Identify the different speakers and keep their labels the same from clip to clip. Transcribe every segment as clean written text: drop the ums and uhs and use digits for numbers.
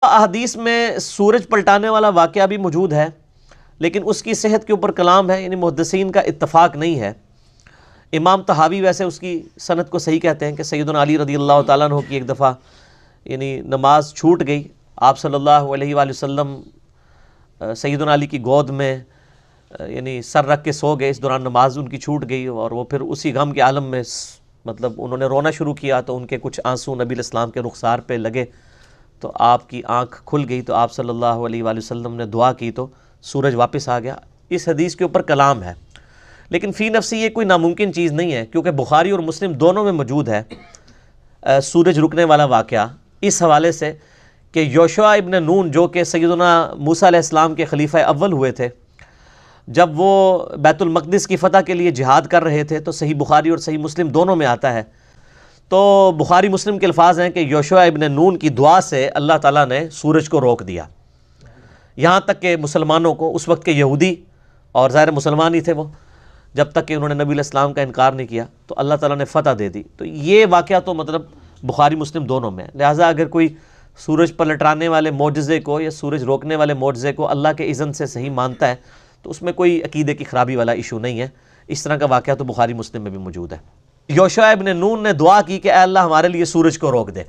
Speaker 1: احادیث میں سورج پلٹانے والا واقعہ بھی موجود ہے، لیکن اس کی صحت کے اوپر کلام ہے، یعنی محدثین کا اتفاق نہیں ہے۔ امام طحاوی ویسے اس کی سند کو صحیح کہتے ہیں کہ سیدنا علی رضی اللہ تعالیٰ عنہ کی ایک دفعہ یعنی نماز چھوٹ گئی، آپ صلی اللہ علیہ وآلہ وسلم سیدنا علی کی گود میں یعنی سر رکھ کے سو گئے، اس دوران نماز ان کی چھوٹ گئی، اور وہ پھر اسی غم کے عالم میں مطلب انہوں نے رونا شروع کیا تو ان کے کچھ آنسو نبی علیہ السلام کے رخسار پہ لگے، تو آپ کی آنکھ کھل گئی، تو آپ صلی اللہ علیہ وآلہ وسلم نے دعا کی تو سورج واپس آ گیا۔ اس حدیث کے اوپر کلام ہے، لیکن فی نفسی یہ کوئی ناممکن چیز نہیں ہے، کیونکہ بخاری اور مسلم دونوں میں موجود ہے سورج رکنے والا واقعہ، اس حوالے سے کہ یوشع ابن نون جو کہ سیدنا موسیٰ علیہ السلام کے خلیفہ اول ہوئے تھے، جب وہ بیت المقدس کی فتح کے لیے جہاد کر رہے تھے، تو صحیح بخاری اور صحیح مسلم دونوں میں آتا ہے، تو بخاری مسلم کے الفاظ ہیں کہ یوشع ابن نون کی دعا سے اللہ تعالیٰ نے سورج کو روک دیا، یہاں تک کہ مسلمانوں کو، اس وقت کے یہودی اور ظاہر مسلمان ہی تھے وہ، جب تک کہ انہوں نے نبی علیہ السلام کا انکار نہیں کیا تو اللہ تعالیٰ نے فتح دے دی۔ تو یہ واقعہ تو مطلب بخاری مسلم دونوں میں ہے، لہٰذا اگر کوئی سورج پلٹانے والے معجزے کو یا سورج روکنے والے معجزے کو اللہ کے اذن سے صحیح مانتا ہے تو اس میں کوئی عقیدے کی خرابی والا ایشو نہیں ہے، اس طرح کا واقعہ تو بخاری مسلم میں بھی موجود ہے۔ یوشع ابن نون نے دعا کی کہ اے اللہ ہمارے لیے سورج کو روک دے،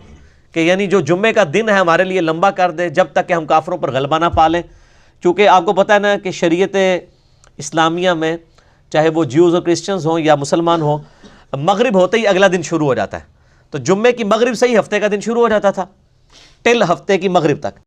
Speaker 1: کہ یعنی جو جمعے کا دن ہے ہمارے لیے لمبا کر دے جب تک کہ ہم کافروں پر غلبہ نہ پا لیں، چونکہ آپ کو پتہ ہے نا کہ شریعت اسلامیہ میں چاہے وہ جیوز اور کرسچنز ہوں یا مسلمان ہوں، مغرب ہوتے ہی اگلا دن شروع ہو جاتا ہے، تو جمعے کی مغرب سے ہی ہفتے کا دن شروع ہو جاتا تھا ٹل ہفتے کی مغرب تک۔